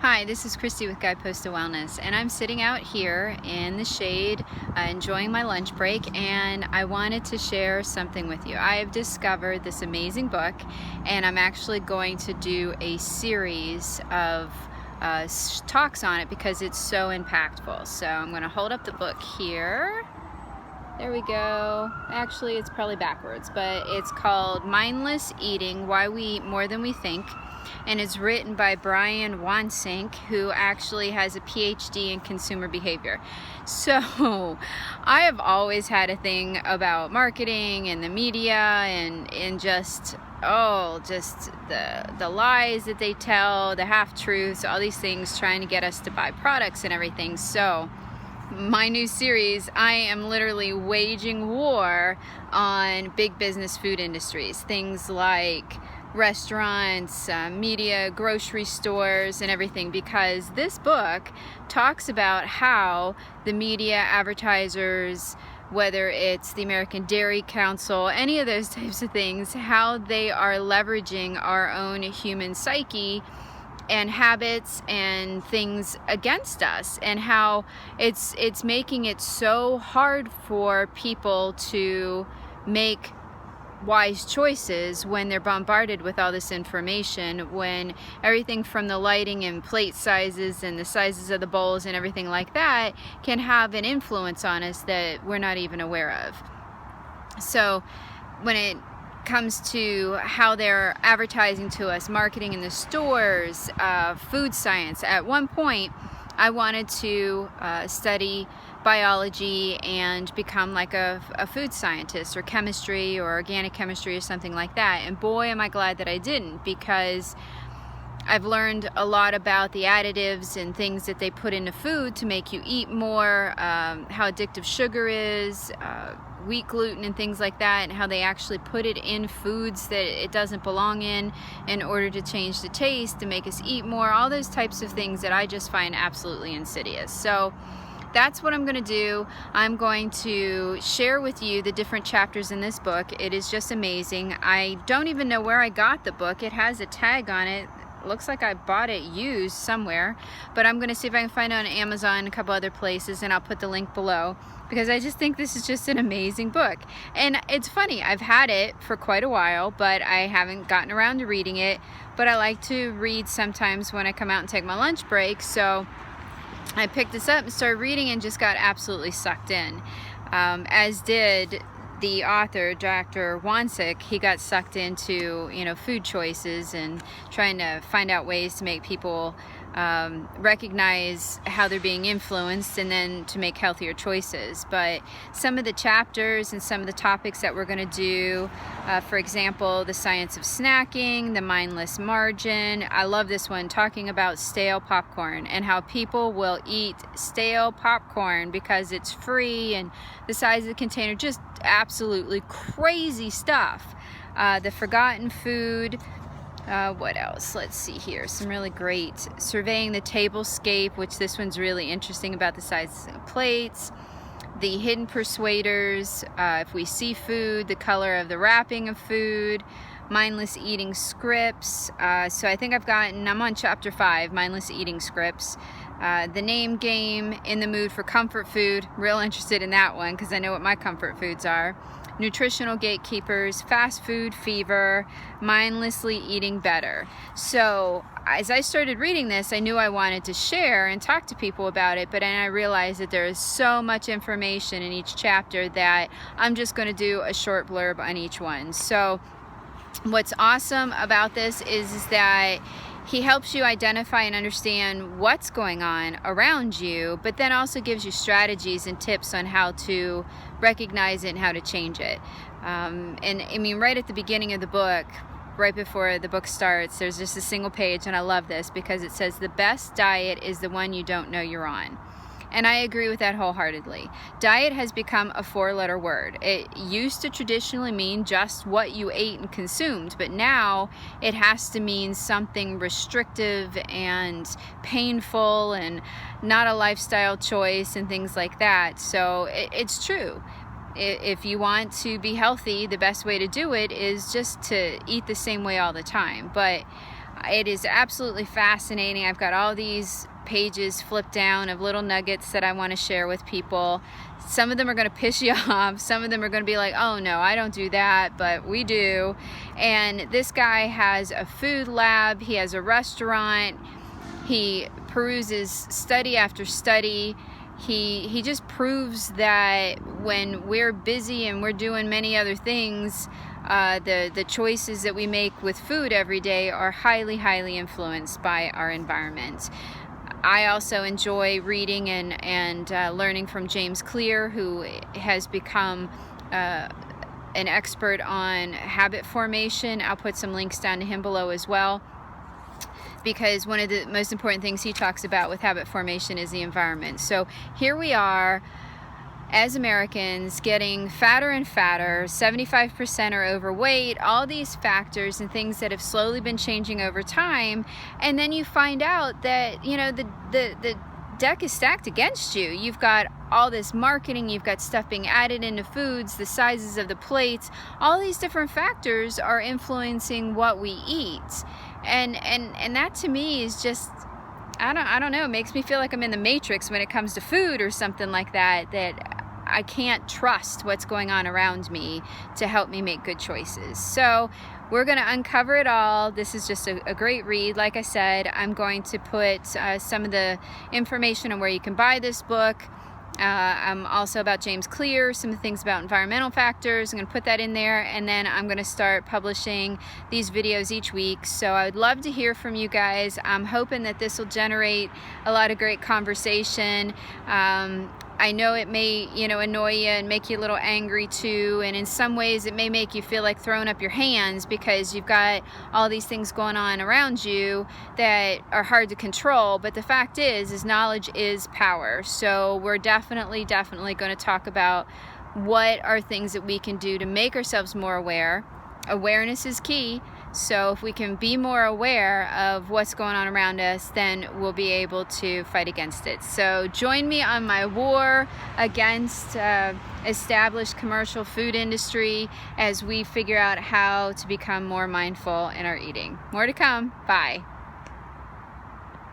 Hi, this is Christy with Guidepost to Wellness, and I'm sitting out here in the shade enjoying my lunch break, and I wanted to share something with you. I have discovered this amazing book, and I'm actually going to do a series of talks on it because it's so impactful. So I'm going to hold up the book here. There we go. Actually, it's probably backwards, but it's called Mindless Eating, Why We Eat More Than We Think. And it's written by Brian Wansink, who actually has a PhD in consumer behavior. So I have always had a thing about marketing and the media and just the lies that they tell, the half-truths, all these things trying to get us to buy products and everything. So my new series, I am literally waging war on big business food industries, things like restaurants, media, grocery stores, and everything, because this book talks about how the media, advertisers, whether it's the American Dairy Council, any of those types of things, how they are leveraging our own human psyche and habits and things against us, and how it's making it so hard for people to make wise choices when they're bombarded with all this information, when everything from the lighting and plate sizes and the sizes of the bowls and everything like that can have an influence on us that we're not even aware of. So when it comes to how they're advertising to us, marketing in the stores, food science, at one point I wanted to study biology and become like a food scientist, or chemistry, or organic chemistry, or something like that. And boy, am I glad that I didn't, because I've learned a lot about the additives and things that they put into food to make you eat more, how addictive sugar is, wheat gluten and things like that, and how they actually put it in foods that it doesn't belong in order to change the taste, to make us eat more, all those types of things that I just find absolutely insidious. So that's what I'm going to do. I'm going to share with you the different chapters in this book. It is just amazing. I don't even know where I got the book. It has a tag on it. Looks like I bought it used somewhere, but I'm going to see if I can find it on Amazon and a couple other places, and I'll put the link below, because I just think this is just an amazing book. And it's funny, I've had it for quite a while, but I haven't gotten around to reading it. But I like to read sometimes when I come out and take my lunch break, so I picked this up and started reading and just got absolutely sucked in, as did the author, Dr. Wansink. He got sucked into, food choices and trying to find out ways to make people recognize how they're being influenced, and then to make healthier choices. But some of the chapters and some of the topics that we're going to do, for example, the science of snacking, the mindless margin. I love this one, talking about stale popcorn and how people will eat stale popcorn because it's free and the size of the container, just absolutely crazy stuff. The forgotten food. What else? Let's see here. Some really great. Surveying the tablescape, which this one's really interesting about the size of plates. The hidden persuaders. If we see food, the color of the wrapping of food. Mindless eating scripts. So I think I'm on chapter 5, mindless eating scripts. The name game, in the mood for comfort food. Real interested in that one because I know what my comfort foods are. Nutritional gatekeepers, fast food fever, mindlessly eating better. So as I started reading this, I knew I wanted to share and talk to people about it, but then I realized that there is so much information in each chapter that I'm just going to do a short blurb on each one. So what's awesome about this is that he helps you identify and understand what's going on around you, but then also gives you strategies and tips on how to recognize it and how to change it. And I mean, right at the beginning of the book, right before the book starts, there's just a single page, and I love this because it says, the best diet is the one you don't know you're on. And I agree with that wholeheartedly. Diet has become a 4-letter word. It used to traditionally mean just what you ate and consumed, but now it has to mean something restrictive and painful and not a lifestyle choice and things like that. So it's true. If you want to be healthy, the best way to do it is just to eat the same way all the time. But It is absolutely fascinating. I've got all these pages flipped down of little nuggets that I want to share with people. Some of them are going to piss you off. Some of them are going to be like, oh no, I don't do that, but we do. And this guy has a food lab. He has a restaurant. He peruses study after study. He just proves that when we're busy and we're doing many other things, the choices that we make with food every day are highly influenced by our environment. I also enjoy reading and learning from James Clear, who has become an expert on habit formation. I'll put some links down to him below as well, because one of the most important things he talks about with habit formation is the environment. So here we are as Americans getting fatter and fatter, 75% are overweight, all these factors and things that have slowly been changing over time, and then you find out that, you know, the deck is stacked against you. You've got all this marketing, you've got stuff being added into foods, the sizes of the plates, all these different factors are influencing what we eat. And that to me is just, I don't know, it makes me feel like I'm in the Matrix when it comes to food or something like that, that I can't trust what's going on around me to help me make good choices. So we're going to uncover it all. This is just a great read. Like I said, I'm going to put some of the information on where you can buy this book. I'm also about James Clear, some of the things about environmental factors. I'm going to put that in there, and then I'm going to start publishing these videos each week. So I would love to hear from you guys. I'm hoping that this will generate a lot of great conversation. I know it may, you know, annoy you and make you a little angry too, and in some ways it may make you feel like throwing up your hands because you've got all these things going on around you that are hard to control. But the fact is knowledge is power. So we're definitely going to talk about what are things that we can do to make ourselves more aware. Awareness is key. So if we can be more aware of what's going on around us, then we'll be able to fight against it. So join me on my war against established commercial food industry as we figure out how to become more mindful in our eating. More to come. Bye.